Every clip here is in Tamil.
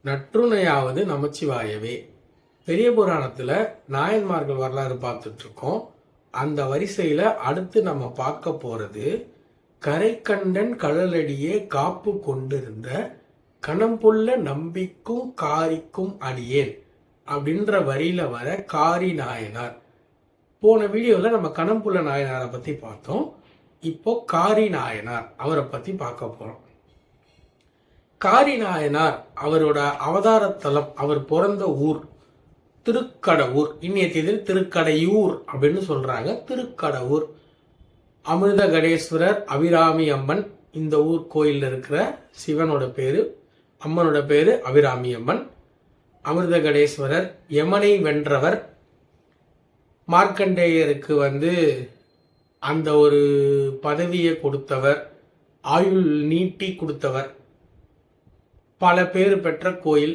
நற்றுணையாவது நமச்சிவாயவே. பெரிய புராணத்துல நாயன்மார்கள் வரலாறு பார்த்துட்டு இருக்கோம். அந்த வரிசையில அடுத்து நம்ம பார்க்க போறது கரைக்கண்டன் கடலடியே காப்பு கொண்டிருந்த கணம்புள்ள நம்பிக்கும் காரிக்கும் அடியேன் அப்படின்ற வரியில வர காரி நாயனார். போன வீடியோல நம்ம கணம்புள்ள நாயனாரை பத்தி பார்த்தோம். இப்போ காரி நாயனார் அவரை பத்தி பார்க்க போறோம். காரி நாயனார் அவரோட அவதாரத்தலம், அவர் பிறந்த ஊர் திருக்கடவுர். இன்னைய தேதியில் திருக்கடையூர் அப்படின்னு சொல்றாங்க. திருக்கடவுர். அமிர்தகடேஸ்வரர், அபிராமி அம்மன் இந்த ஊர் கோயில்ல இருக்கிற சிவனோட பேரு, அம்மனோட பேரு அபிராமி அம்மன். அமிர்தகடேஸ்வரர் யமனை வென்றவர், மார்க்கண்டேயருக்கு அந்த ஒரு பதவியை கொடுத்தவர், ஆயுள் நீட்டி கொடுத்தவர், பல பேர் பெற்ற கோயில்.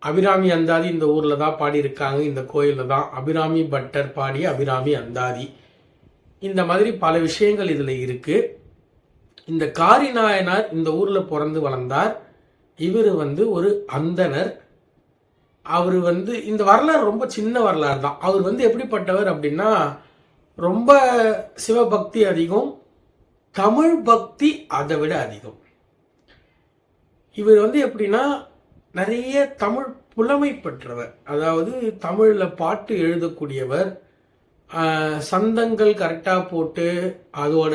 அபிராமி அந்தாதி இந்த ஊர்ல தான் பாடியிருக்காங்க. இந்த கோயில்ல தான் அபிராமி பட்டர் பாடிய அபிராமி அந்தாதி. இந்த மாதிரி பல விஷயங்கள் இதுல இருக்கு. இந்த காரி நாயனார் இந்த ஊர்ல பிறந்து வளர்ந்தார். இவர் ஒரு அந்தனர். அவர் இந்த வரலாறு ரொம்ப சின்ன வரலாறு தான். அவர் எப்படிப்பட்டவர் அப்படின்னா, ரொம்ப சிவபக்தி அதிகம், தமிழ் பக்தி அதை விட அதிகம். இவர் எப்படின்னா, நிறைய தமிழ் புலமை பெற்றவர். அதாவது தமிழ்ல பாட்டு எழுதக்கூடியவர், சந்தங்கள் கரெக்டா போட்டு அதோட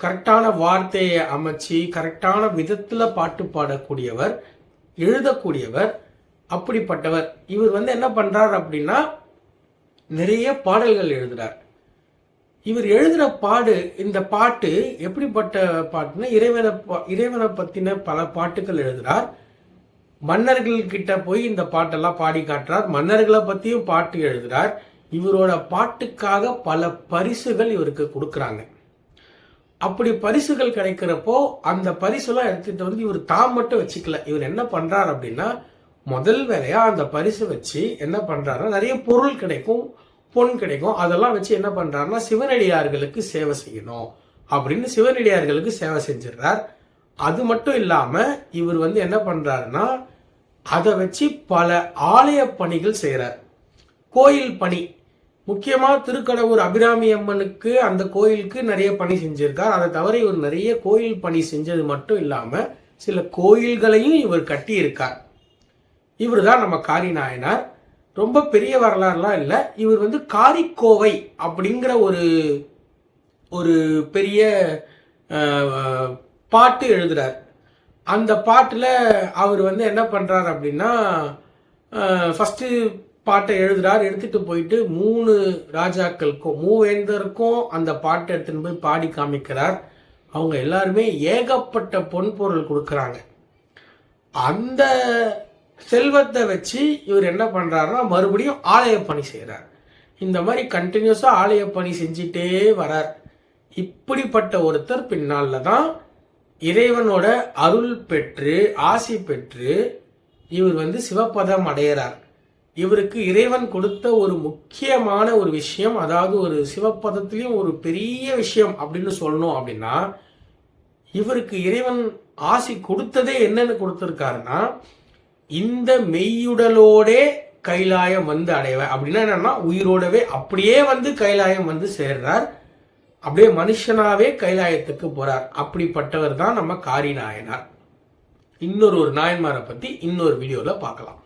கரெக்டான வார்த்தையை அமைச்சு கரெக்டான விதத்துல பாட்டு பாடக்கூடியவர், எழுதக்கூடியவர். அப்படிப்பட்டவர் இவர் என்ன பண்றார் அப்படின்னா, நிறைய பாடல்கள் எழுதுறார். இவர் எழுதுற இந்த பாட்டு எப்படிப்பட்ட பாட்டுன்னா, இறைவனை பத்தின பல பாட்டுகள் எழுதுறார். மன்னர்கள் கிட்ட போய் இந்த பாட்டெல்லாம் பாடி காட்டுறார். மன்னர்களை பத்தியும் பாட்டு எழுதுறார். இவரோட பாட்டுக்காக பல பரிசுகள் இவருக்கு கொடுக்கறாங்க. அப்படி பரிசுகள் கிடைக்கிறப்போ அந்த பரிசுலாம் எடுத்துட்டு இவர் தாம் மட்டும் வச்சுக்கல. இவர் என்ன பண்றார் அப்படின்னா, முதல் வேலையா அந்த பரிசு வச்சு என்ன பண்றாருன்னா, நிறைய பொருள் கிடைக்கும், பொன் கிடைக்கும். அதெல்லாம் வச்சு என்ன பண்றாருன்னா, சிவனடியார்களுக்கு சேவை செய்யணும் அப்படின்னு சிவனடியார்களுக்கு சேவை செஞ்சிடறார். அது மட்டும் இல்லாம இவர் என்ன பண்றாருன்னா, அதை வச்சு பல ஆலய பணிகள் செய்யறார். கோயில் பணி, முக்கியமா திருக்கடவுர் அபிராமி அம்மனுக்கு அந்த கோயிலுக்கு நிறைய பணி செஞ்சிருக்கார். அதை தவிர இவர் நிறைய கோயில் பணி செஞ்சது மட்டும் இல்லாம சில கோயில்களையும் இவர் கட்டி இருக்கார். இவர் தான் நம்ம காரி நாயனார். ரொம்ப பெரிய வரலாறுலாம் இல்லை. இவர் காரிக்கோவை அப்படிங்கிற ஒரு பெரிய பாட்டு எழுதுறார். அந்த பாட்டுல அவர் என்ன பண்றார் அப்படின்னா, ஃபர்ஸ்ட் பாட்டை எழுதுறார். எடுத்துட்டு போயிட்டு 3 ராஜாக்களுக்கும் மூவேந்தருக்கும் அந்த பாட்டை எடுத்துட்டு போய் பாடி காமிக்கிறார். அவங்க எல்லாருமே ஏகப்பட்ட பொன் பொருள் கொடுக்கறாங்க. அந்த செல்வத்தை வச்சு இவர் என்ன பண்றாருன்னா, மறுபடியும் ஆலய பணி செய்யறார். இந்த மாதிரி கண்டினியூஸா ஆலய பணி செஞ்சிட்டே வரார். இப்படிப்பட்ட ஒருத்தர் பின்னால தான் இறைவனோட அருள் பெற்று ஆசி பெற்று இவர் சிவபதம் அடையிறார். இவருக்கு இறைவன் கொடுத்த ஒரு முக்கியமான ஒரு விஷயம், அதாவது ஒரு சிவபதத்திலையும் ஒரு பெரிய விஷயம் அப்படின்னு சொல்லணும் அப்படின்னா, இவருக்கு இறைவன் ஆசி கொடுத்ததே என்னன்னு கொடுத்திருக்காருன்னா, இந்த மெய்யுடலோடே கைலாயம் அடைவ. அப்படின்னா என்னன்னா, உயிரோடவே அப்படியே கைலாயம் சேர்றார். அப்படியே மனுஷனாவே கைலாயத்துக்கு போறார். அப்படிப்பட்டவர் தான் நம்ம காரி நாயனார். இன்னொரு நாயன்மாரை பத்தி இன்னொரு வீடியோல பார்க்கலாம்.